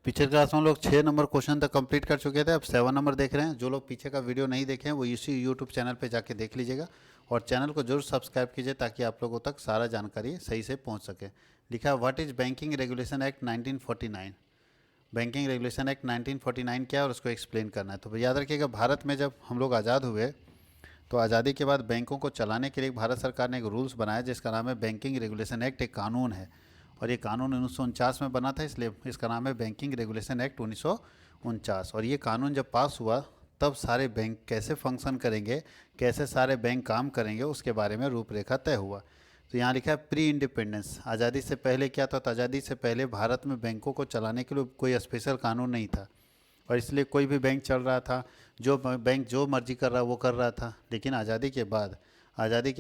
पिछले क्लास में हम लोग 6 नंबर क्वेश्चन तक कंप्लीट कर चुके थे। अब 7 नंबर देख रहे हैं। जो लोग पीछे का वीडियो नहीं देखे हैं वो इसी यूट्यूब चैनल पे जाके देख लीजिएगा और चैनल को जरूर सब्सक्राइब कीजिए ताकि आप लोगों तक सारा जानकारी सही से पहुंच सके। लिखा है what is banking regulation act 1949। Banking regulation act 1949 क्या है और उसको एक्सप्लेन करना है। तो याद रखिएगा, भारत में जब हम लोग आज़ाद हुए तो आज़ादी के बाद बैंकों को चलाने के लिए भारत सरकार ने एक रूल्स बनाया जिसका नाम है बैंकिंग रेगुलेशन एक्ट। एक कानून है और ये कानून 1949 में बना था, इसलिए इसका नाम है बैंकिंग रेगुलेशन एक्ट 1949। और ये कानून जब पास हुआ तब सारे बैंक कैसे फंक्शन करेंगे, कैसे सारे बैंक काम करेंगे, उसके बारे में रूपरेखा तय हुआ। तो यहाँ लिखा है प्री इंडिपेंडेंस, आज़ादी से पहले क्या था। तो आज़ादी से पहले भारत में बैंकों को चलाने के लिए कोई स्पेशल कानून नहीं था और इसलिए कोई भी बैंक चल रहा था, जो बैंक जो मर्जी कर रहा वो कर रहा था। लेकिन आज़ादी के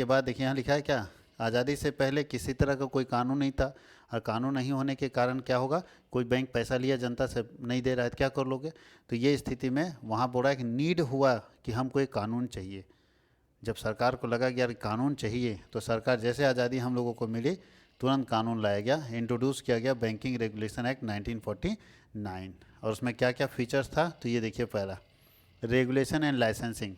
बाद देखिए यहाँ लिखा है क्या, आज़ादी से पहले किसी तरह का कोई कानून नहीं था और कानून नहीं होने के कारण क्या होगा, कोई बैंक पैसा लिया जनता से नहीं दे रहा है तो क्या कर लोगे। तो ये स्थिति में वहाँ बोला कि नीड हुआ कि हमको एक कानून चाहिए। जब सरकार को लगा कि यार कानून चाहिए तो सरकार जैसे आज़ादी हम लोगों को मिली तुरंत कानून लाया गया, इंट्रोड्यूस किया गया बैंकिंग रेगुलेशन एक्ट 1949। और उसमें क्या क्या फीचर्स था तो ये देखिए, पहला regulation and licensing.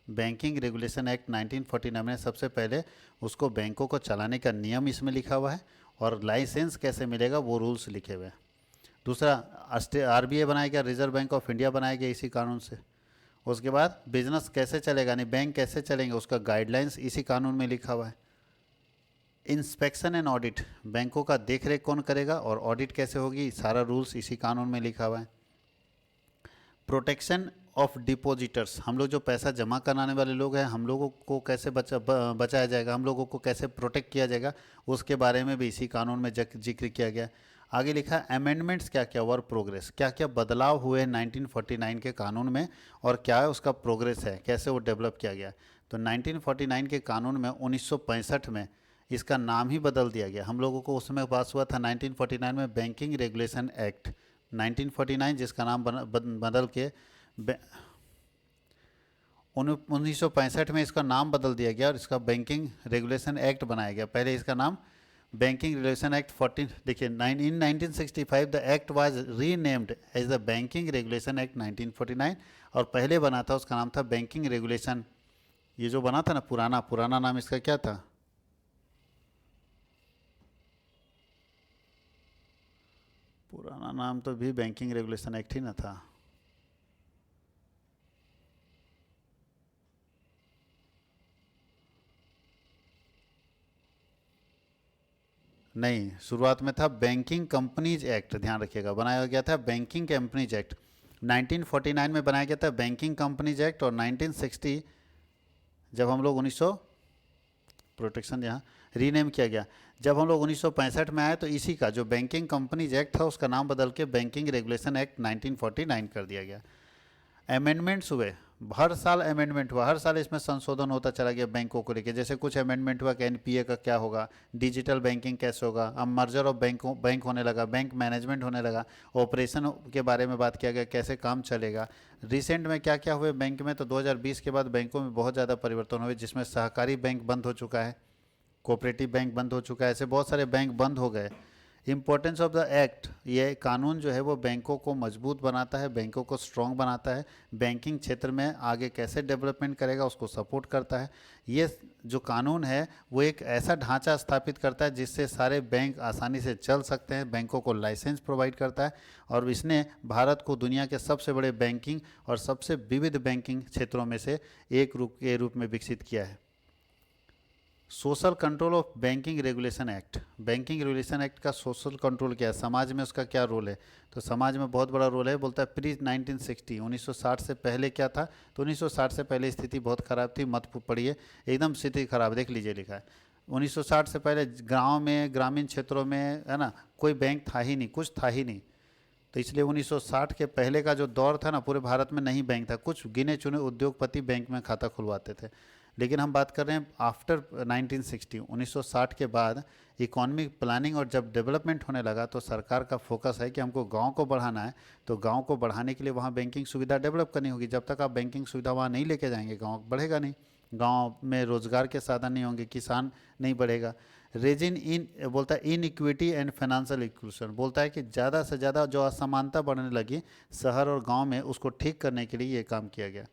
Banking regulation act 1949 में सबसे पहले उसको बैंकों को चलाने का नियम इसमें लिखा हुआ है और लाइसेंस कैसे मिलेगा वो रूल्स लिखे हुए हैं। दूसरा, आरबीआई बनाया गया, रिजर्व बैंक ऑफ इंडिया बनाया गया इसी कानून से। उसके बाद बिजनेस कैसे चलेगा, यानी बैंक कैसे चलेंगे, उसका गाइडलाइंस इसी कानून में लिखा हुआ है। इंस्पेक्शन एंड ऑडिट, बैंकों का देख रेख कौन करेगा और ऑडिट कैसे होगी, सारा रूल्स इसी कानून में लिखा हुआ है। प्रोटेक्शन ऑफ डिपॉजिटर्स, हम लोग जो पैसा जमा कराने वाले लोग हैं, हम लोगों को कैसे बचाया जाएगा, हम लोगों को कैसे प्रोटेक्ट किया जाएगा, उसके बारे में भी इसी कानून में जिक्र किया गया। आगे लिखा अमेंडमेंट्स क्या क्या और प्रोग्रेस, क्या क्या बदलाव हुए 1949 के कानून में और क्या है उसका प्रोग्रेस है, कैसे वो डेवलप किया गया। तो 1949 के कानून में 1965 में इसका नाम ही बदल दिया गया। हम लोगों को उसमें पास हुआ था 1949 में बैंकिंग रेगुलेशन एक्ट 1949, जिसका नाम बदल के 1965 में इसका नाम बदल दिया गया और इसका बैंकिंग रेगुलेशन एक्ट बनाया गया। पहले इसका नाम बैंकिंग रेगुलेशन एक्ट 14, देखिए in 1965 the act was renamed as the banking regulation act 1949 और पहले बना था उसका नाम था बैंकिंग रेगुलेशन। ये जो बना था ना पुराना नाम इसका क्या था, पुराना नाम तो भी बैंकिंग रेगुलेशन एक्ट ही ना था। नहीं, शुरुआत में था बैंकिंग कंपनीज एक्ट, ध्यान रखिएगा, बनाया गया था बैंकिंग कंपनीज एक्ट। 1949 में बनाया गया था बैंकिंग कंपनीज एक्ट और 1960 जब हम लोग 1900 प्रोटेक्शन यहाँ रीनेम किया गया। जब हम लोग 1965 में आए तो इसी का जो बैंकिंग कंपनीज एक्ट था उसका नाम बदल के बैंकिंग रेगुलेशन एक्ट 1949 कर दिया गया। अमेंडमेंट्स हुए, हर साल अमेंडमेंट हुआ, हर साल इसमें संशोधन होता चला गया बैंकों को लेकर। जैसे कुछ अमेंडमेंट हुआ कि एनपीए का क्या होगा, डिजिटल बैंकिंग कैसे होगा, अब मर्जर ऑफ बैंक होने लगा, बैंक मैनेजमेंट होने लगा, ऑपरेशन के बारे में बात किया गया कैसे काम चलेगा। रिसेंट में क्या क्या हुए बैंक में, तो 2020 के बाद बैंकों में बहुत ज़्यादा परिवर्तन हुए, जिसमें सहकारी बैंक बंद हो चुका है, कोऑपरेटिव बैंक बंद हो चुका है, ऐसे बहुत सारे बैंक बंद हो गए। इम्पोर्टेंस ऑफ द एक्ट, ये कानून जो है वो बैंकों को मजबूत बनाता है, बैंकों को स्ट्रॉन्ग बनाता है, बैंकिंग क्षेत्र में आगे कैसे डेवलपमेंट करेगा उसको सपोर्ट करता है। ये जो कानून है वो एक ऐसा ढांचा स्थापित करता है जिससे सारे बैंक आसानी से चल सकते हैं, बैंकों को लाइसेंस प्रोवाइड करता है और इसने भारत को दुनिया के सबसे बड़े बैंकिंग और सबसे विविध बैंकिंग क्षेत्रों में से एक रूप में विकसित किया है। Social control of banking regulation act, banking regulation act का सोशल कंट्रोल क्या है, समाज में उसका क्या रोल है। तो समाज में बहुत बड़ा रोल है, बोलता है प्री 1960, 1960 से पहले क्या था। तो 1960 से पहले स्थिति बहुत ख़राब थी, मत पढ़िए, एकदम स्थिति खराब, देख लीजिए लिखा है 1960 से पहले गाँव में, ग्रामीण क्षेत्रों में, है ना, कोई बैंक था ही नहीं, कुछ था ही नहीं। तो इसलिए 1960 के पहले का जो दौर था ना, पूरे भारत में नहीं बैंक था, कुछ गिने चुने उद्योगपति बैंक में खाता खुलवाते थे। लेकिन हम बात कर रहे हैं आफ्टर 1960, 1960 के बाद इकोनॉमिक प्लानिंग और जब डेवलपमेंट होने लगा तो सरकार का फोकस है कि हमको गांव को बढ़ाना है। तो गांव को बढ़ाने के लिए वहाँ बैंकिंग सुविधा डेवलप करनी होगी। जब तक आप बैंकिंग सुविधा वहाँ नहीं लेके जाएंगे गांव बढ़ेगा नहीं, गांव में रोज़गार के साधन नहीं होंगे, किसान नहीं बढ़ेगा। रेजिन इन बोलता है in equity and financial inclusion, बोलता है कि ज़्यादा से ज़्यादा जो असमानता बढ़ने लगी शहर और गांव में उसको ठीक करने के लिए ये काम किया गया।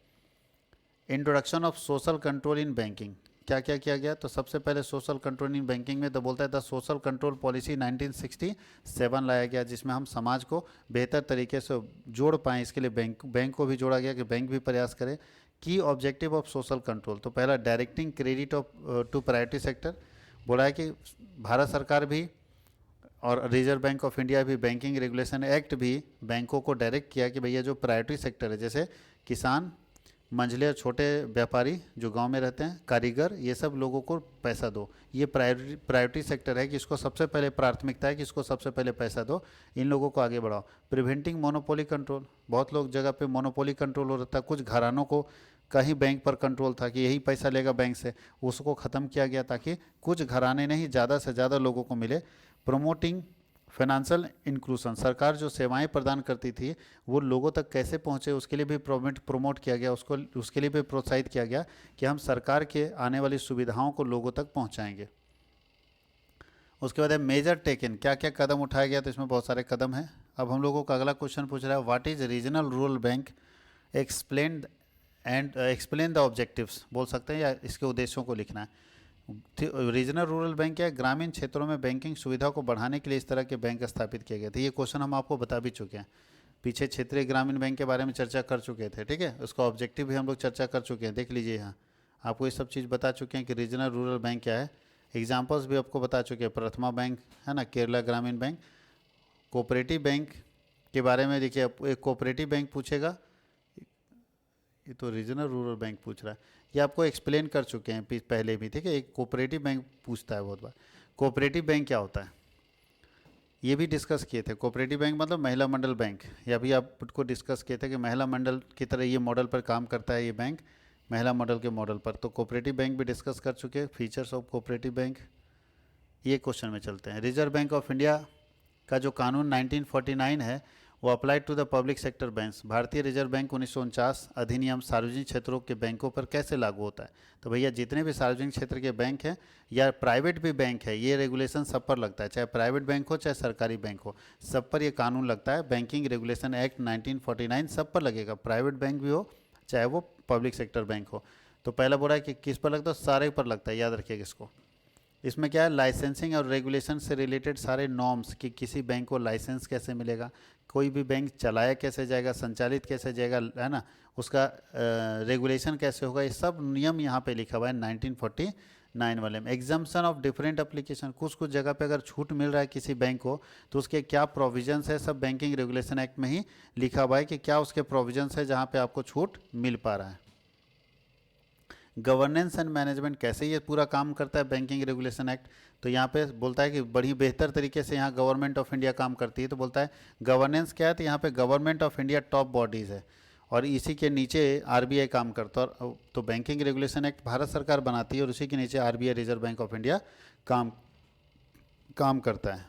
Introduction of social control in banking, क्या क्या किया गया? तो सबसे पहले सोशल कंट्रोल इन बैंकिंग में तो बोलता है द सोशल कंट्रोल पॉलिसी 1967 लाया गया, जिसमें हम समाज को बेहतर तरीके से जोड़ पाएँ, इसके लिए बैंक को भी जोड़ा गया कि बैंक भी प्रयास करे। की ऑब्जेक्टिव ऑफ सोशल कंट्रोल, तो पहला directing credit of to priority sector, बोला है कि भारत सरकार भी और रिजर्व बैंक ऑफ इंडिया भी बैंकिंग रेगुलेशन एक्ट भी बैंकों को डायरेक्ट किया कि भैया जो प्रायोरिटी सेक्टर है, जैसे किसान, मंझले और छोटे व्यापारी जो गांव में रहते हैं, कारीगर, ये सब लोगों को पैसा दो। ये प्रायोरिटी सेक्टर है कि इसको सबसे पहले प्राथमिकता है कि इसको सबसे पहले पैसा दो, इन लोगों को आगे बढ़ाओ। प्रिवेंटिंग मोनोपोली कंट्रोल, बहुत लोग जगह पे मोनोपोली कंट्रोल हो रहा था, कुछ घरानों को कहीं बैंक पर कंट्रोल था कि यही पैसा लेगा बैंक से, उसको ख़त्म किया गया ताकि कुछ घराने नहीं ज़्यादा से ज़्यादा लोगों को मिले। प्रमोटिंग फाइनेंशियल इंक्लूजन, सरकार जो सेवाएं प्रदान करती थी वो लोगों तक कैसे पहुंचे उसके लिए भी प्रमोट किया गया, उसके लिए भी प्रोत्साहित किया गया कि हम सरकार के आने वाली सुविधाओं को लोगों तक पहुंचाएंगे। उसके बाद है मेजर टेकन, क्या क्या कदम उठाया गया? तो इसमें बहुत सारे कदम हैं। अब हम लोगों को अगला क्वेश्चन पूछ रहा है what is regional rural bank, explain the objectives बोल सकते हैं, या इसके उद्देश्यों को लिखना है। रीजनल रूरल बैंक क्या है? ग्रामीण क्षेत्रों में बैंकिंग सुविधा को बढ़ाने के लिए इस तरह के बैंक स्थापित किए गए थे। ये क्वेश्चन हम आपको बता भी चुके हैं, पीछे क्षेत्रीय ग्रामीण बैंक के बारे में चर्चा कर चुके थे, ठीक है। उसका ऑब्जेक्टिव भी हम लोग चर्चा कर चुके हैं, देख लीजिए यहाँ आपको ये सब चीज़ बता चुके हैं कि रीजनल रूरल बैंक क्या है। एग्जाम्पल्स भी आपको बता चुके हैं, प्रथमा बैंक है ना, केरला ग्रामीण बैंक। कोऑपरेटिव बैंक के बारे में देखिए, एक कोऑपरेटिव बैंक पूछेगा, ये तो रीजनल रूरल बैंक पूछ रहा है, ये आपको एक्सप्लेन कर चुके हैं पहले भी, ठीक है। एक कोऑपरेटिव बैंक पूछता है बहुत बार, कोऑपरेटिव बैंक क्या होता है ये भी डिस्कस किए थे। कोऑपरेटिव बैंक मतलब महिला मंडल बैंक, या भी आपको डिस्कस किए थे कि महिला मंडल की तरह ये मॉडल पर काम करता है ये बैंक, महिला मॉडल के मॉडल पर। तो कोऑपरेटिव बैंक भी डिस्कस कर चुके हैं, फीचर्स ऑफ कोऑपरेटिव बैंक। ये क्वेश्चन में चलते हैं। रिजर्व बैंक ऑफ इंडिया का जो कानून 1949 है वो applied to the public sector banks, भारतीय रिजर्व बैंक 1949 अधिनियम सार्वजनिक क्षेत्रों के बैंकों पर कैसे लागू होता है? तो भैया जितने भी सार्वजनिक क्षेत्र के बैंक हैं या प्राइवेट भी बैंक है, ये रेगुलेशन सब पर लगता है, चाहे प्राइवेट बैंक हो चाहे सरकारी बैंक हो, सब पर ये कानून लगता है। बैंकिंग रेगुलेशन एक्ट 1949 सब पर लगेगा, प्राइवेट बैंक भी हो चाहे वो पब्लिक सेक्टर बैंक हो। तो पहला बोला है कि किस पर लगता है? सारे पर लगता है, याद रखिएगा इसको। इसमें क्या है, लाइसेंसिंग और रेगुलेशन से रिलेटेड सारे नॉर्म्स कि किसी बैंक को लाइसेंस कैसे मिलेगा, कोई भी बैंक चलाया कैसे जाएगा, संचालित कैसे जाएगा, है ना, उसका रेगुलेशन कैसे होगा, ये सब नियम यहाँ पे लिखा हुआ है 1949 वाले में। एग्जाम्पशन ऑफ डिफरेंट एप्लीकेशन, कुछ कुछ जगह पे अगर छूट मिल रहा है किसी बैंक को तो उसके क्या प्रोविजंस है, सब बैंकिंग रेगुलेशन एक्ट में ही लिखा हुआ है कि क्या उसके प्रोविजंस है जहाँ पे आपको छूट मिल पा रहा है। गवर्नेंस एंड मैनेजमेंट, कैसे ये पूरा काम करता है बैंकिंग रेगुलेशन एक्ट? तो यहाँ पे बोलता है कि बड़ी बेहतर तरीके से यहाँ गवर्नमेंट ऑफ इंडिया काम करती है। तो बोलता है गवर्नेंस क्या है, तो यहाँ पे government of India top bodies है और इसी के नीचे आरबीआई काम करता है। तो बैंकिंग रेगुलेशन एक्ट भारत सरकार बनाती है और उसी के नीचे RBI reserve bank of India काम करता है।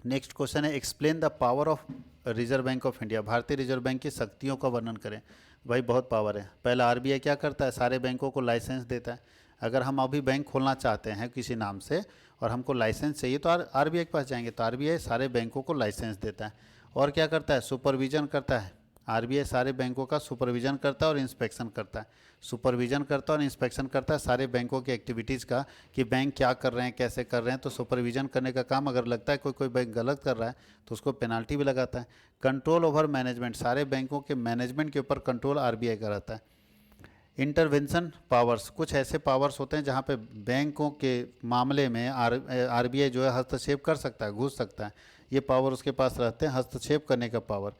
नेक्स्ट क्वेश्चन है explain the power of reserve bank of India, भारतीय रिजर्व बैंक की शक्तियों का वर्णन करें। भाई बहुत पावर है। पहला आरबीआई क्या करता है, सारे बैंकों को लाइसेंस देता है। अगर हम अभी बैंक खोलना चाहते हैं किसी नाम से और हमको लाइसेंस चाहिए तो आरबीआई के पास जाएंगे, तो आरबीआई सारे बैंकों को लाइसेंस देता है। और क्या करता है, सुपरविजन करता है। आरबीआई सारे बैंकों का सुपरविजन करता है और इंस्पेक्शन करता है। सुपरविजन करता है और इंस्पेक्शन करता है सारे बैंकों की एक्टिविटीज़ का कि बैंक क्या कर रहे हैं, कैसे कर रहे हैं। तो सुपरविजन करने का काम, अगर लगता है कोई बैंक गलत कर रहा है तो उसको पेनाल्टी भी लगाता है। कंट्रोल ओवर मैनेजमेंट, सारे बैंकों के मैनेजमेंट के ऊपर कंट्रोल आरबीआई का रहता है। इंटरवेंशन पावर्स, कुछ ऐसे पावर्स होते हैं जहाँ पे बैंकों के मामले में आरबीआई जो है हस्तक्षेप कर सकता है, घुस सकता है। ये पावर उसके पास रहते हैं, हस्तक्षेप करने का power.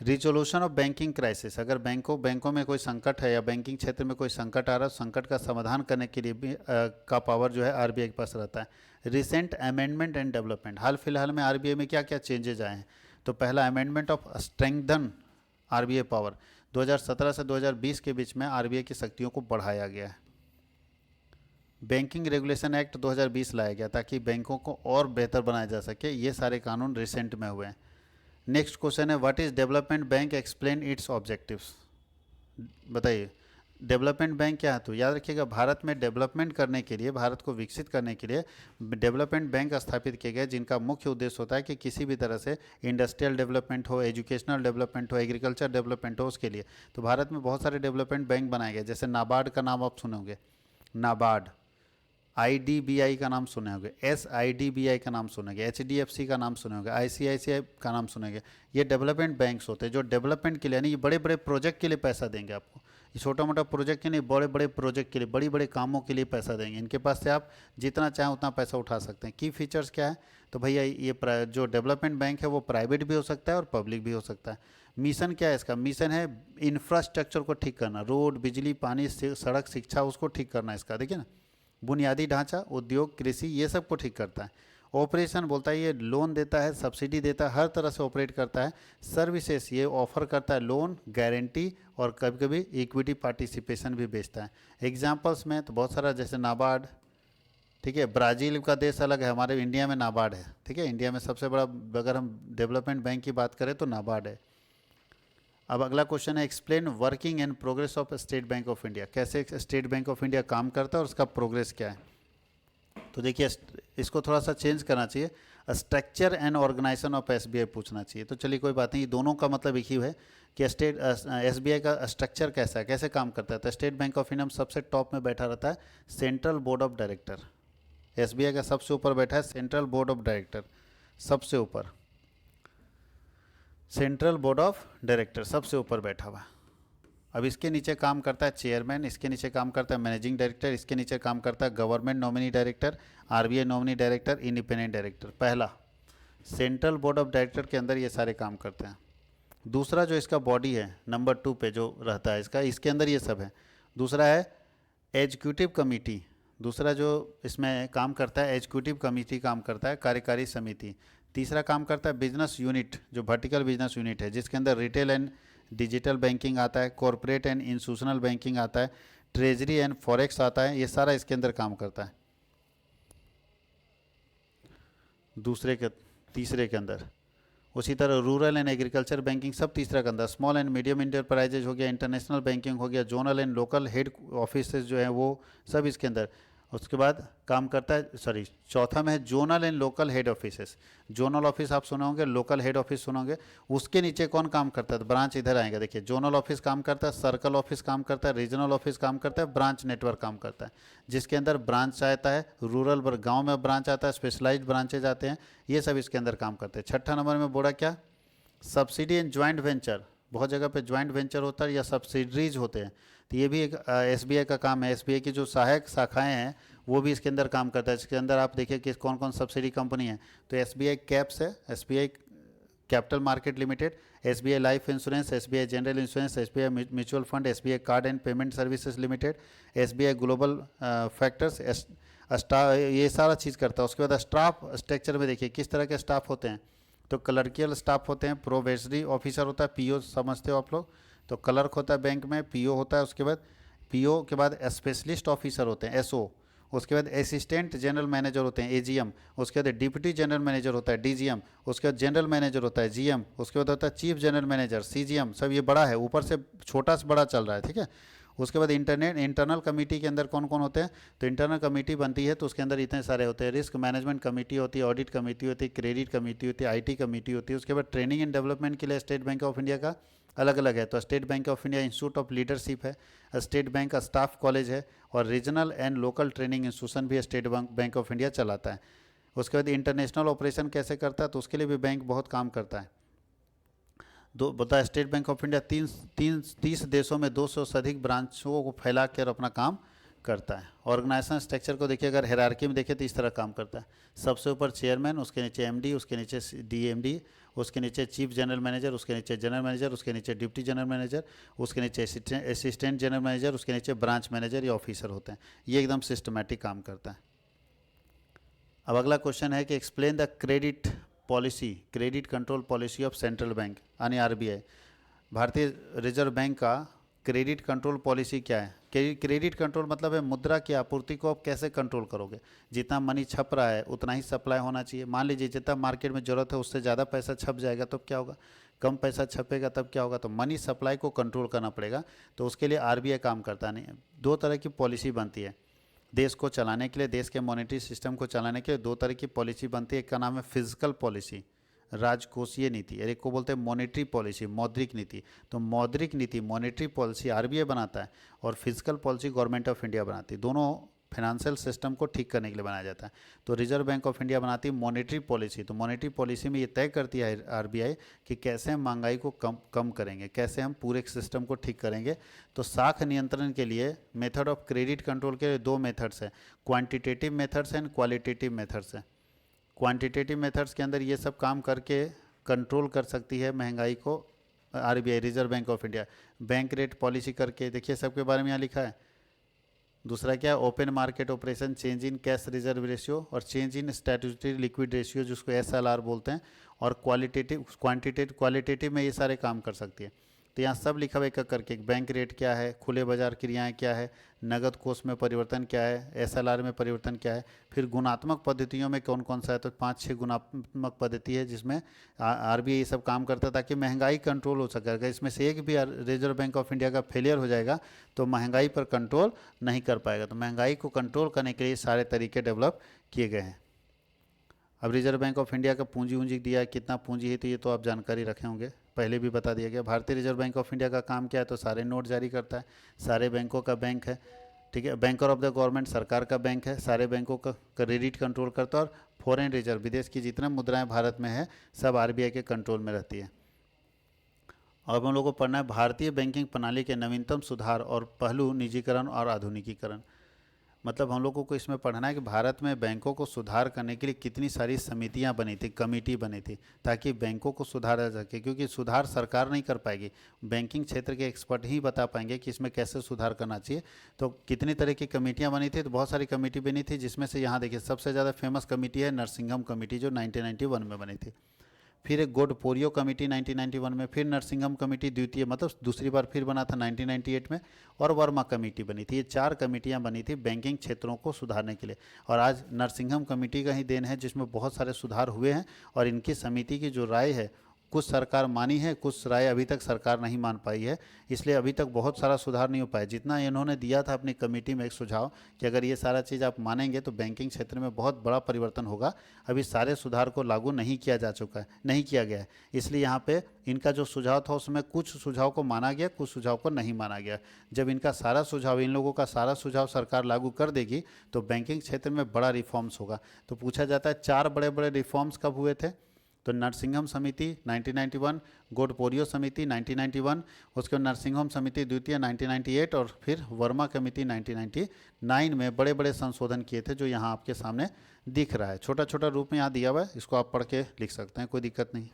Resolution of banking crisis, अगर बैंकों में कोई संकट है या बैंकिंग क्षेत्र में कोई संकट आ रहा है, संकट का समाधान करने के लिए भी का पावर जो है आरबीआई के पास रहता है। रिसेंट अमेंडमेंट एंड डेवलपमेंट, हाल फिलहाल में आरबीआई में क्या क्या चेंजेज आए हैं? तो पहला amendment of strengthen RBI power, 2017 से 2020 के बीच में आरबीआई की शक्तियों को बढ़ाया गया है। बैंकिंग रेगुलेशन एक्ट 2020 लाया गया ताकि बैंकों को और बेहतर बनाया जा सके। ये सारे कानून रिसेंट में हुए हैं। नेक्स्ट क्वेश्चन है what is development bank, explain it's objectives. बताइए, डेवलपमेंट बैंक क्या है, तो याद रखिएगा भारत में डेवलपमेंट करने के लिए, भारत को विकसित करने के लिए डेवलपमेंट बैंक स्थापित किए गए, जिनका मुख्य उद्देश्य होता है कि किसी भी तरह से इंडस्ट्रियल डेवलपमेंट हो, एजुकेशनल डेवलपमेंट हो, एग्रीकल्चर डेवलपमेंट हो, उसके लिए। तो भारत में बहुत सारे डेवलपमेंट बैंक बनाए गए, जैसे नाबार्ड का नाम आप सुने होंगे, नाबार्ड, आईडीबीआई का नाम सुने होंगे, एसआईडीबीआई का नाम सुनेंगे, एचडीएफसी का नाम सुने होंगे, आईसीआईसीआई का नाम सुनेंगे। ये डेवलपमेंट बैंक्स होते हैं जो डेवलपमेंट के लिए, यानी ये बड़े बड़े प्रोजेक्ट के लिए पैसा देंगे आपको। ये छोटा मोटा प्रोजेक्ट के नहीं, बड़े बड़े प्रोजेक्ट के लिए, बड़ी बड़े कामों के लिए पैसा देंगे। इनके पास से आप जितना चाहें उतना पैसा उठा सकते हैं। की फीचर्स क्या है, तो भैया ये जो डेवलपमेंट बैंक है वो प्राइवेट भी हो सकता है और पब्लिक भी हो सकता है। मिशन क्या है इसका, मिशन है इंफ्रास्ट्रक्चर को ठीक करना, रोड, बिजली, पानी, सड़क, शिक्षा, उसको ठीक करना इसका, देखिए ना, बुनियादी ढांचा, उद्योग, कृषि, ये सब को ठीक करता है। ऑपरेशन बोलता है ये लोन देता है, सब्सिडी देता है, हर तरह से ऑपरेट करता है। सर्विसेज ये ऑफर करता है, लोन, गारंटी और कभी कभी इक्विटी पार्टिसिपेशन भी बेचता है। एग्जांपल्स में तो बहुत सारा, जैसे नाबार्ड, ठीक है, ब्राज़ील का देश अलग है, हमारे इंडिया में नाबार्ड है, ठीक है, इंडिया में सबसे बड़ा अगर हम डेवलपमेंट बैंक की बात करें तो नाबार्ड है। अब अगला क्वेश्चन है, explain working and progress of state bank of India. कैसे स्टेट बैंक ऑफ इंडिया काम करता है और उसका प्रोग्रेस क्या है। तो देखिए इसको थोड़ा सा चेंज करना चाहिए, structure and organisation of SBI पूछना चाहिए। तो चलिए कोई बात नहीं, दोनों का मतलब एक ही है कि स्टेट एसबीआई का स्ट्रक्चर कैसा है, कैसे काम करता है। तो स्टेट बैंक ऑफ इंडिया में सबसे टॉप में बैठा रहता है central board of director. SBI का सबसे ऊपर बैठा है सेंट्रल बोर्ड ऑफ डायरेक्टर, सबसे ऊपर सेंट्रल बोर्ड ऑफ डायरेक्टर सबसे ऊपर बैठा हुआ। अब इसके नीचे काम करता है चेयरमैन, इसके नीचे काम करता है मैनेजिंग डायरेक्टर, इसके नीचे काम करता है government nominee director, RBI nominee director, independent director. पहला, सेंट्रल बोर्ड ऑफ डायरेक्टर के अंदर ये सारे काम करते हैं। दूसरा जो इसका बॉडी है नंबर 2 पे जो रहता है इसका, इसके अंदर ये सब है। दूसरा है एग्जीक्यूटिव कमेटी, दूसरा जो इसमें काम करता है एग्जीक्यूटिव कमेटी काम करता है, कार्यकारी समिति। तीसरा काम करता है बिजनेस यूनिट, जो वर्टिकल बिजनेस यूनिट है, जिसके अंदर रिटेल एंड डिजिटल बैंकिंग आता है, कॉरपोरेट एंड इंस्टीट्यूशनल बैंकिंग आता है, ट्रेजरी एंड फॉरेक्स आता है, ये सारा इसके अंदर काम करता है तीसरे के अंदर। उसी तरह रूरल एंड एग्रीकल्चर बैंकिंग सब तीसरा के अंदर। स्मॉल एंड मीडियम इंटरप्राइजेज हो गया, इंटरनेशनल बैंकिंग हो गया, zonal and local head office जो हैं वो सब इसके अंदर। उसके बाद काम करता है, चौथा में है zonal and local head offices. Zonal office आप सुने होंगे, लोकल हेड ऑफिस सुने होंगे। उसके नीचे कौन काम करता है, तो ब्रांच इधर आएगा, देखिए जोनल ऑफिस काम करता है, सर्कल ऑफिस काम करता है, रीजनल ऑफिस काम करता है, ब्रांच नेटवर्क काम करता है, जिसके अंदर ब्रांच आता है, रूरल गाँव में ब्रांच आता है, स्पेशलाइज्ड ब्रांचेज आते हैं, ये सब इसके अंदर काम करते हैं। छठा नंबर में बोला क्या, सब्सिडी एंड ज्वाइंट वेंचर। बहुत जगह पे ज्वाइंट वेंचर होता है या सब्सिडरीज होते हैं, तो ये भी एक एसबीआई का काम है। एसबीआई की जो सहायक शाखाएं हैं वो भी इसके अंदर काम करता है। इसके अंदर आप देखिए कि कौन कौन सब्सिडी कंपनी है, तो एसबीआई कैप्स है, SBI capital market limited, SBI life insurance, SBI general insurance, SBI mutual fund, SBI card and payment services limited, SBI global factors, ये सारा चीज़ करता है। उसके बाद स्टाफ स्ट्रक्चर में देखिए किस तरह के स्टाफ होते हैं, तो क्लर्कियल स्टाफ होते हैं, प्रोबेशनरी ऑफिसर होता है, पीओ समझते हो आप लोग, तो क्लर्क होता है बैंक में, पीओ होता है, उसके बाद पीओ के बाद स्पेशलिस्ट ऑफिसर होते हैं, एसओ, उसके बाद असिस्टेंट जनरल मैनेजर होते हैं, एजीएम, उसके बाद डिप्टी जनरल मैनेजर होता है, डीजीएम, उसके बाद जनरल मैनेजर होता है, जीएम, उसके बाद होता है चीफ जनरल मैनेजर, सीजीएम। सब ये बड़ा है, ऊपर से छोटा से बड़ा चल रहा है, ठीक है। उसके बाद इंटरनल कमेटी के अंदर कौन कौन होते हैं, तो इंटरनल कमेटी बनती है तो उसके अंदर इतने सारे होते हैं, रिस्क मैनेजमेंट कमेटी होती है, ऑडिट कमेटी होती है, क्रेडिट कमेटी होती है, आईटी कमेटी होती है। उसके बाद ट्रेनिंग एंड डेवलपमेंट के लिए स्टेट बैंक ऑफ इंडिया का अलग अलग है, तो state bank of India institute of leadership है, स्टेट बैंक का स्टाफ कॉलेज है, और regional and local training institution भी स्टेट बैंक ऑफ इंडिया चलाता है। उसके बाद इंटरनेशनल ऑपरेशन कैसे करता है, तो उसके लिए भी बैंक बहुत काम करता है। बता स्टेट बैंक ऑफ इंडिया 30 देशों में 200 से अधिक ब्रांचों को फैला कर अपना काम करता है। ऑर्गेनाइजेशन स्ट्रक्चर को देखिए, अगर हायरार्की में देखिए तो इस तरह काम करता है। सबसे ऊपर चेयरमैन, उसके नीचे एमडी, उसके नीचे डीएमडी, उसके नीचे चीफ जनरल मैनेजर, उसके नीचे जनरल मैनेजर, उसके नीचे डिप्टी जनरल मैनेजर, उसके नीचे असिस्टेंट जनरल मैनेजर, उसके नीचे ब्रांच मैनेजर या ऑफिसर होते हैं। ये एकदम सिस्टमेटिक काम करता है। अब अगला क्वेश्चन है कि explain the credit policy, credit control policy of central bank यानी आरबीआई। भारतीय रिजर्व बैंक का क्रेडिट कंट्रोल पॉलिसी क्या है। क्रेडिट कंट्रोल मतलब है मुद्रा की आपूर्ति को आप कैसे कंट्रोल करोगे। जितना मनी छप रहा है उतना ही सप्लाई होना चाहिए। मान लीजिए जितना मार्केट में ज़रूरत है उससे ज़्यादा पैसा छप जाएगा तो क्या होगा, कम पैसा छपेगा तब क्या होगा, तो मनी सप्लाई को कंट्रोल करना पड़ेगा। तो उसके लिए आरबीआई काम करता नहीं है। दो तरह की पॉलिसी बनती है देश को चलाने के लिए, देश के मॉनेटरी सिस्टम को चलाने के लिए दो तरह की पॉलिसी बनती है। एक का नाम है फिजिकल पॉलिसी, राजकोषीय नीति, और एक को बोलते हैं मॉनेटरी पॉलिसी, मौद्रिक नीति। तो मौद्रिक नीति, मॉनेटरी पॉलिसी आरबीआई बनाता है और physical policy government of India बनाती है। दोनों फाइनेंशियल सिस्टम को ठीक करने के लिए बनाया जाता है। तो रिजर्व बैंक ऑफ इंडिया बनाती है मॉनेटरी पॉलिसी। तो मॉनेटरी पॉलिसी में ये तय करती है आरबीआई कि कैसे हम महंगाई को कम करेंगे, कैसे हम पूरे सिस्टम को ठीक करेंगे। तो साख नियंत्रण के लिए मेथड ऑफ क्रेडिट कंट्रोल के लिए दो मेथड्स हैं, quantitative methods and qualitative methods हैं। क्वांटिटेटिव मेथड्स के अंदर ये सब काम करके कंट्रोल कर सकती है महंगाई को RBI, reserve bank of India. Bank rate policy करके, देखिए सबके बारे में यहाँ लिखा है। दूसरा क्या है, open market operation, change in cash reserve ratio और change in statutory liquid ratio, जिसको एसएलआर बोलते हैं। और क्वालिटेटिव में ये सारे काम कर सकती है। तो यहाँ सब लिखा हुआ एक करके, बैंक रेट क्या है, खुले बाजार क्रियाएं क्या है, नगद कोष में परिवर्तन क्या है, एसएलआर में परिवर्तन क्या है, फिर गुणात्मक पद्धतियों में कौन कौन सा है। तो 5-6 गुणात्मक पद्धति है जिसमें आरबीआई ये सब काम करता है ताकि महंगाई कंट्रोल हो सके। अगर इसमें से एक भी रिजर्व बैंक ऑफ इंडिया का फेलियर हो जाएगा तो महंगाई पर कंट्रोल नहीं कर पाएगा। तो महंगाई को कंट्रोल करने के लिए सारे तरीके डेवलप किए गए हैं। अब रिजर्व बैंक ऑफ इंडिया का पूंजी दिया है, कितना पूंजी है, तो ये तो आप जानकारी रखे होंगे, पहले भी बता दिया गया। भारतीय रिजर्व बैंक ऑफ इंडिया का काम क्या है, तो सारे नोट जारी करता है, सारे बैंकों का बैंक है, ठीक है। बैंकर ऑफ द गवर्नमेंट सरकार का बैंक है, सारे बैंकों का क्रेडिट कंट्रोल करता है। और फॉरेन रिजर्व, विदेश की जितने मुद्राएं भारत में है सब आरबीआई के कंट्रोल में रहती है। अब हम लोग को पढ़ना है भारतीय बैंकिंग प्रणाली के नवीनतम सुधार और पहलू, निजीकरण और आधुनिकीकरण। मतलब हम लोगों को इसमें पढ़ना है कि भारत में बैंकों को सुधार करने के लिए कितनी सारी समितियां बनी थी, कमेटी बनी थी, ताकि बैंकों को सुधारा जा सके। क्योंकि सुधार सरकार नहीं कर पाएगी, बैंकिंग क्षेत्र के एक्सपर्ट ही बता पाएंगे कि इसमें कैसे सुधार करना चाहिए। तो कितनी तरह की कमेटियां बनी थी, तो बहुत सारी कमेटी बनी थी, जिसमें से यहाँ देखिए सबसे ज़्यादा फेमस कमेटी है नरसिंघम कमेटी, जो 1991 में बनी थी। फिर एक गोडपोरियो कमेटी 1991 में, फिर नरसिंघम कमेटी द्वितीय मतलब दूसरी बार फिर बना था 1998 में, और वर्मा कमेटी बनी थी। ये 4 कमेटियां बनी थी बैंकिंग क्षेत्रों को सुधारने के लिए। और आज नरसिंघम कमेटी का ही देन है जिसमें बहुत सारे सुधार हुए हैं। और इनकी समिति की जो राय है, कुछ सरकार मानी है, कुछ राय अभी तक सरकार नहीं मान पाई है, इसलिए अभी तक बहुत सारा सुधार नहीं हो पाया। जितना इन्होंने दिया था अपनी कमेटी में एक सुझाव कि अगर ये सारा चीज़ आप मानेंगे तो बैंकिंग क्षेत्र में बहुत बड़ा परिवर्तन होगा, अभी सारे सुधार को लागू नहीं किया जा चुका है, नहीं किया गया है। इसलिए यहाँ पे इनका जो सुझाव था उसमें कुछ सुझाव को माना गया, कुछ सुझाव को नहीं माना गया। जब इनका सारा सुझाव, इन लोगों का सारा सुझाव सरकार लागू कर देगी तो बैंकिंग क्षेत्र में बड़ा रिफॉर्म्स होगा। तो पूछा जाता है 4 बड़े बड़े रिफॉर्म्स कब हुए थे, तो नरसिंघम समिति 1991, गोडपोरियो समिति 1991, उसके बाद नरसिंघम समिति द्वितीय 1998, और फिर वर्मा कमेटी 1999 में बड़े बड़े संशोधन किए थे, जो यहाँ आपके सामने दिख रहा है। छोटा छोटा रूप में यहाँ दिया हुआ है, इसको आप पढ़ के लिख सकते हैं, कोई दिक्कत नहीं।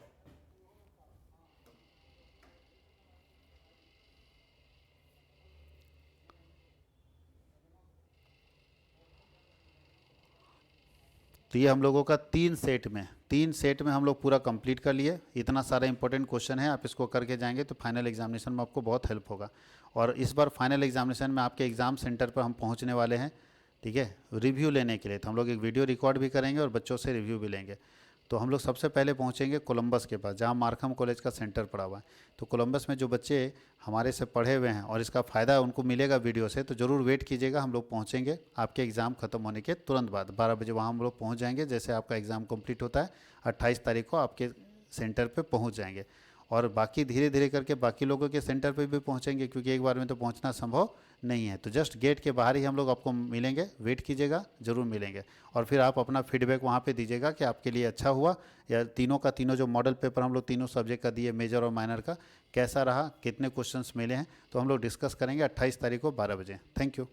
तो ये हम लोगों का 3 सेट में हम लोग पूरा कंप्लीट कर लिए। इतना सारा इंपॉर्टेंट क्वेश्चन है, आप इसको करके जाएंगे तो फाइनल एग्जामिनेशन में आपको बहुत हेल्प होगा। और इस बार फाइनल एग्जामिनेशन में आपके एग्ज़ाम सेंटर पर हम पहुंचने वाले हैं, ठीक है, रिव्यू लेने के लिए। तो हम लोग एक वीडियो रिकॉर्ड भी करेंगे और बच्चों से रिव्यू भी लेंगे। तो हम लोग सबसे पहले पहुंचेंगे कोलंबस के पास, जहां मार्कम कॉलेज का सेंटर पड़ा हुआ है। तो कोलंबस में जो बच्चे हमारे से पढ़े हुए हैं और इसका फ़ायदा उनको मिलेगा वीडियो से, तो ज़रूर वेट कीजिएगा। हम लोग पहुंचेंगे आपके एग्ज़ाम ख़त्म होने के तुरंत बाद 12 बजे वहाँ हम लोग पहुँच जाएंगे। जैसे आपका एग्ज़ाम कंप्लीट होता है 28 तारीख को आपके सेंटर पर पहुँच जाएंगे। और बाकी धीरे धीरे करके बाकी लोगों के सेंटर पे भी पहुंचेंगे, क्योंकि एक बार में तो पहुंचना संभव नहीं है। तो जस्ट गेट के बाहर ही हम लोग आपको मिलेंगे, वेट कीजिएगा, ज़रूर मिलेंगे। और फिर आप अपना फीडबैक वहाँ पे दीजिएगा कि आपके लिए अच्छा हुआ या तीनों का तीनों जो मॉडल पेपर हम लोग तीनों सब्जेक्ट का दिए, मेजर और माइनर का, कैसा रहा, कितने क्वेश्चंस मिले हैं, तो हम लोग डिस्कस करेंगे 28 तारीख को 12 बजे। Thank you.